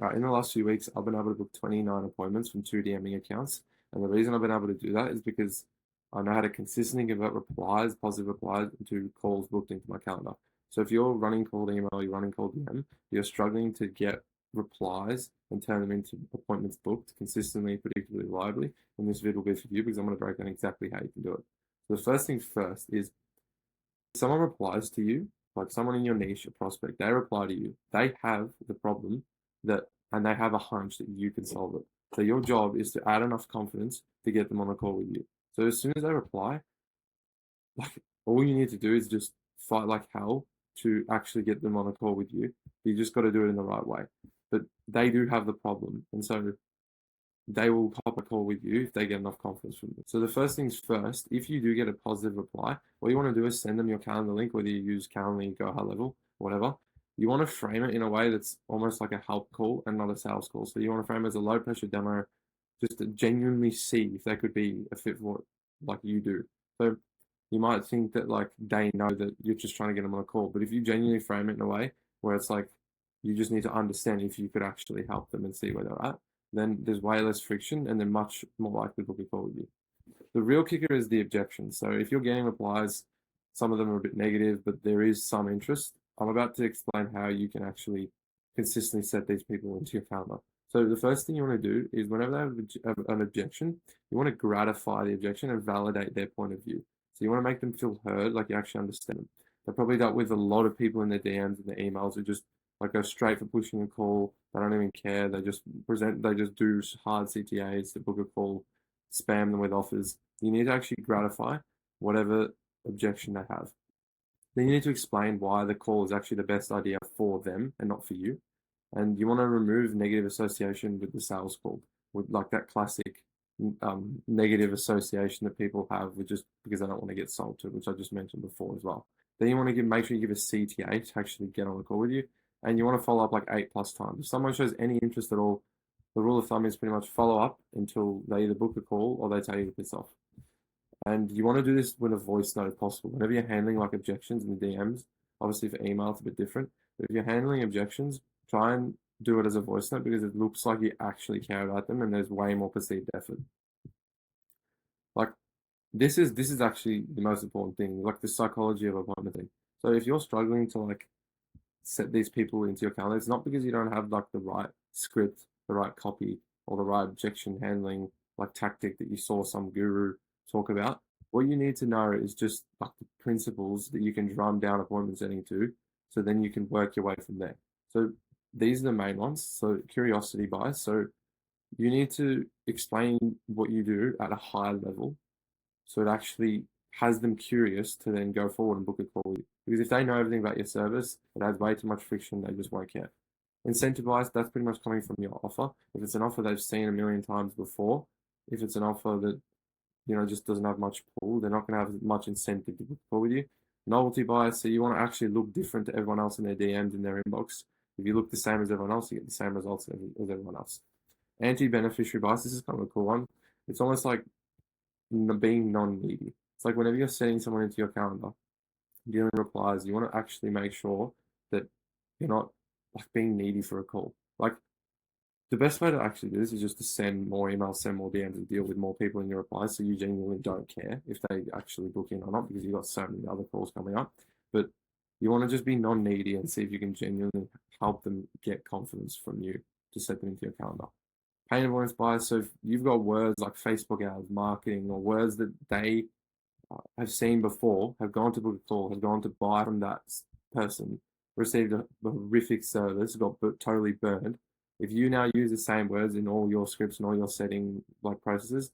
In the last few weeks, I've been able to book 29 appointments from 2 DMing accounts. And the reason I've been able to do that is because I know how to consistently convert replies, positive replies, into calls booked into my calendar. So if you're running cold email, you're running cold DM, you're struggling to get replies and turn them into appointments booked consistently, predictably, reliably, then this video will be for you because I'm going to break down exactly how you can do it. So the first thing first is if someone replies to you, like someone in your niche, a prospect, they reply to you, they have the problem and they have a hunch that you can solve it. So your job is to add enough confidence to get them on a call with you. So as soon as they reply, like all you need to do is just fight like hell to actually get them on a call with you. You just got to do it in the right way. But they do have the problem, and so they will hop a call with you if they get enough confidence from you. So the first things first, if you do get a positive reply, what you want to do is send them your calendar link, whether you use Calendly, Go High Level, whatever. You want to frame it in a way that's almost like a help call and not a sales call. So you want to frame it as a low pressure demo, just to genuinely see if they could be a fit for what like you do. So you might think that like they know that you're just trying to get them on a call, but if you genuinely frame it in a way where it's like you just need to understand if you could actually help them and see where they're at, then there's way less friction and they're much more likely to be call with you. The real kicker is the objection. So if you're getting replies, some of them are a bit negative, but there is some interest. I'm about to explain how you can actually consistently set these people into your calendar. So the first thing you want to do is whenever they have an objection, you want to gratify the objection and validate their point of view. So you want to make them feel heard, like you actually understand them. They've probably dealt with a lot of people in their DMs and their emails who just like go straight for pushing a call. They don't even care. They just do hard CTAs to book a call, spam them with offers. You need to actually gratify whatever objection they have. Then you need to explain why the call is actually the best idea for them and not for you. And you want to remove negative association with the sales call, with like that classic negative association that people have with just because they don't want to get sold to, which I just mentioned before as well. Then you want to make sure you give a CTA to actually get on the call with you, and you want to follow up like 8+ times. If someone shows any interest at all, the rule of thumb is pretty much follow up until they either book a call or they tell you to piss off. And you want to do this with a voice note if possible. Whenever you're handling like objections in the DMs, obviously for email it's a bit different, but if you're handling objections, try and do it as a voice note because it looks like you actually care about them and there's way more perceived effort. Like this is actually the most important thing, like the psychology of appointment thing. So if you're struggling to like set these people into your calendar, it's not because you don't have like the right script, the right copy, or the right objection handling like tactic that you saw some guru talk about. What you need to know is just like the principles that you can drum down appointment setting to, so then you can work your way from there. So these are the main ones. So curiosity bias. So you need to explain what you do at a high level, so it actually has them curious to then go forward and book a call with you. Because if they know everything about your service, it adds way too much friction. They just won't care. Incentive bias, that's pretty much coming from your offer. If it's an offer they've seen a million times before, if it's an offer that just doesn't have much pull, they're not going to have much incentive to book a call with you. Novelty bias, so you want to actually look different to everyone else in their DMs, in their inbox. If you look the same as everyone else, you get the same results as everyone else. Anti-beneficiary bias, this is kind of a cool one. It's almost like being non-needy. It's like whenever you're sending someone into your calendar, dealing with replies, you want to actually make sure that you're not like being needy for a call. Like the best way to actually do this is just to send more emails, send more DMs, and deal with more people in your replies, so you genuinely don't care if they actually book in or not because you've got so many other calls coming up. But you want to just be non-needy and see if you can genuinely help them get confidence from you to set them into your calendar. Pain avoidance bias. So if you've got words like Facebook ads, marketing, or words that they have seen before, have gone to book a call, have gone to buy from that person, received a horrific service, got totally burned. If you now use the same words in all your scripts and all your setting like processes,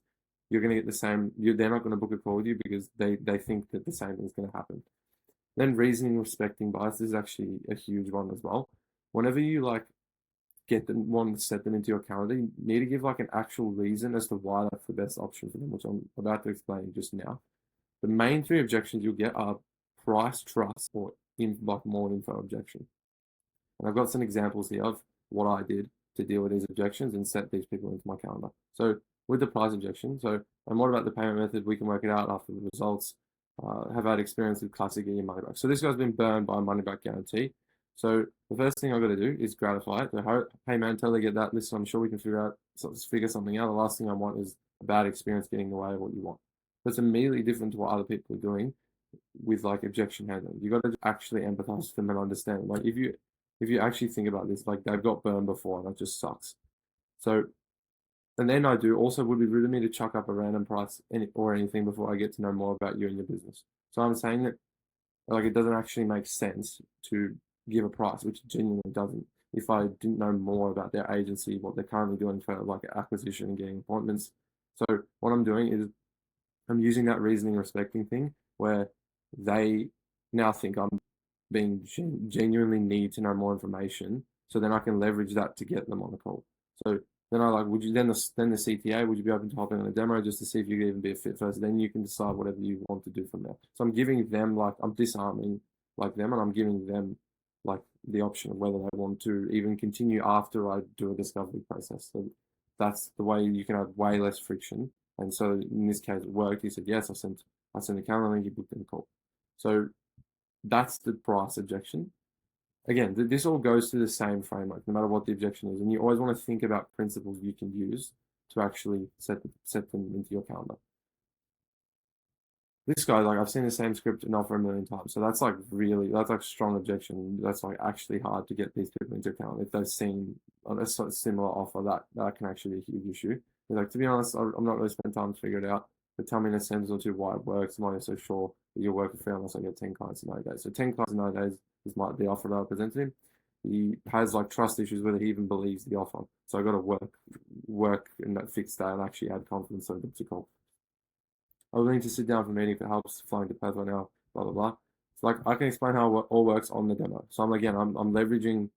you're going to get the same. They're not going to book a call with you because they think that the same thing's going to happen. Then reasoning respecting bias is actually a huge one as well. Whenever you like get them, want to set them into your calendar, you need to give like an actual reason as to why that's the best option for them, which I'm about to explain just now. The main 3 objections you'll get are price, trust, or more info objection. And I've got some examples here of what I did to deal with these objections and set these people into my calendar. So with the price objection, and what about the payment method? We can work it out after the results. Have had experience with classic, get your money back. So this guy's been burned by a money back guarantee. So the first thing I've got to do is gratify it. So, hey man, totally get that. Listen, I'm sure we can figure something out. The last thing I want is a bad experience getting in the way of what you want. That's immediately different to what other people are doing with like objection handling. You got to actually empathize with them and understand. Like if you actually think about this, like they've got burned before and that just sucks. So and then I do also would be rude of me to chuck up a random price or anything before I get to know more about you and your business. So I'm saying that like it doesn't actually make sense to give a price, which genuinely doesn't. If I didn't know more about their agency, what they're currently doing for like acquisition and getting appointments. So what I'm doing is I'm using that reasoning respecting thing where they now think I'm being genuinely need to know more information, so then I can leverage that to get them on the call. So then I like, would you then the CTA, would you be open to hopping on a demo just to see if you could even be a fit first? Then you can decide whatever you want to do from there. So I'm giving them like I'm disarming like them, and I'm giving them like the option of whether they want to even continue after I do a discovery process. So that's the way you can have way less friction. And so in this case, it worked. He said yes. I sent the calendar link. He booked in the call. So that's the price objection. Again, this all goes to the same framework, no matter what the objection is. And you always want to think about principles you can use to actually set them into your calendar. This guy, like I've seen the same script and offer a million times. So that's like that's like strong objection. That's like actually hard to get these people into account if they've seen a sort of similar offer that can actually be a huge issue. Like to be honest, I'm not really spending time to figure it out. But tell me in a sentence or two why it works. I'm not so sure that you'll work for unless I get 10 clients in 9 days. So 10 clients in 9 days is the offer that I presented him. He has like trust issues whether he even believes the offer. So I got to work in that fix that and actually add confidence over the call. I will need to sit down for a meeting if it helps flying to Pathway now, blah, blah, blah. So like I can explain how it all works on the demo. So I'm leveraging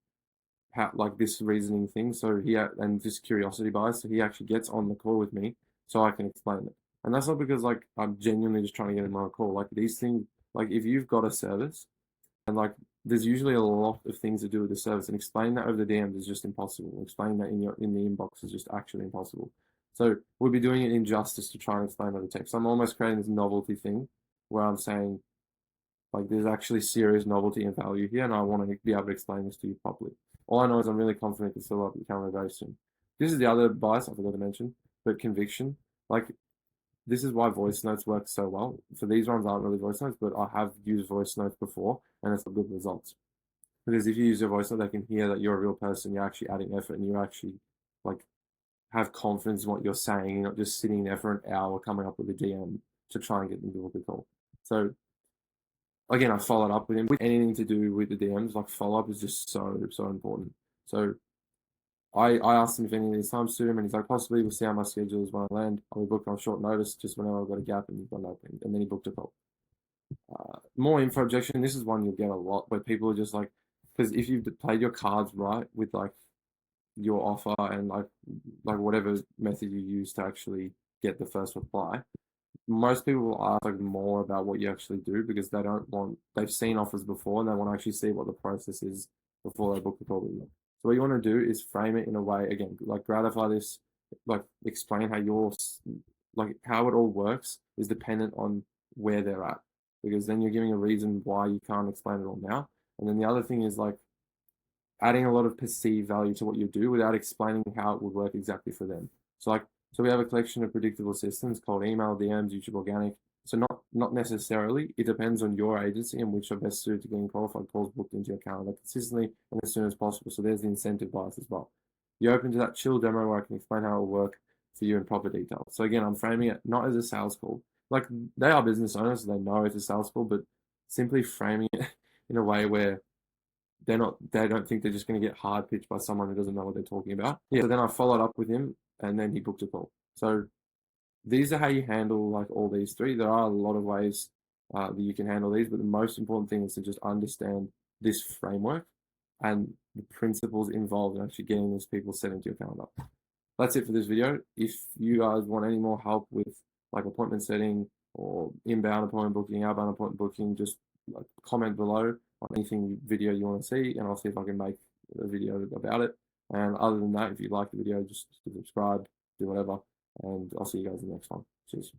how like this reasoning thing. So and just curiosity bias. So he actually gets on the call with me so I can explain it. And that's not because like I'm genuinely just trying to get him on a call. Like these things, like if you've got a service and like there's usually a lot of things to do with the service, and explain that over the DMs is just impossible. Explaining that in the inbox is just actually impossible. So we'll be doing it injustice to try and explain over text. I'm almost creating this novelty thing where I'm saying like there's actually serious novelty and value here, and I want to be able to explain this to you properly. All I know is I'm really confident to fill up the camera very soon. This is the other bias I forgot to mention, but conviction. Like this is why voice notes work so well. For these ones aren't really voice notes, but I have used voice notes before, and it's a good results. Because if you use your voice note, they can hear that you're a real person. You're actually adding effort, and you actually like have confidence in what you're saying. You're not just sitting there for an hour coming up with a DM to try and get them to book a call. So again, I followed up with him with anything to do with the DMs. Like follow up is just so important. So I asked him if any of these times suit him, and he's like, possibly we'll see how my schedule is when I land. I'll be booked on short notice just whenever I've got a gap, and he's done nothing. And then he booked a call. More info objection. This is one you'll get a lot where people are just like, because if you've played your cards right with like your offer and like whatever method you use to actually get the first reply, most people will ask like more about what you actually do because they've seen offers before and they want to actually see what the process is before they book the call with you. So what you want to do is frame it in a way, again, like gratify this, like explain how it all works is dependent on where they're at, because then you're giving a reason why you can't explain it all now. And then the other thing is like adding a lot of perceived value to what you do without explaining how it would work exactly for them. So we have a collection of predictable systems called email, DMs, YouTube Organic. So not necessarily. It depends on your agency and which are best suited to getting qualified calls booked into your calendar consistently and as soon as possible. So there's the incentive bias as well. You're open to that chill demo where I can explain how it will work for you in proper detail. So again, I'm framing it not as a sales call. Like they are business owners, so they know it's a sales call, but simply framing it in a way where they don't think they're just going to get hard pitched by someone who doesn't know what they're talking about. Yeah. So then I followed up with him and then he booked a call. So these are how you handle like all these three. There are a lot of ways that you can handle these, but the most important thing is to just understand this framework and the principles involved in actually getting these people set into your calendar. That's it for this video. If you guys want any more help with like appointment setting or inbound appointment booking, outbound appointment booking, just like comment below on anything video you want to see, and I'll see if I can make a video about it. And other than that, if you like the video, just subscribe, do whatever, and I'll see you guys in the next one. Cheers.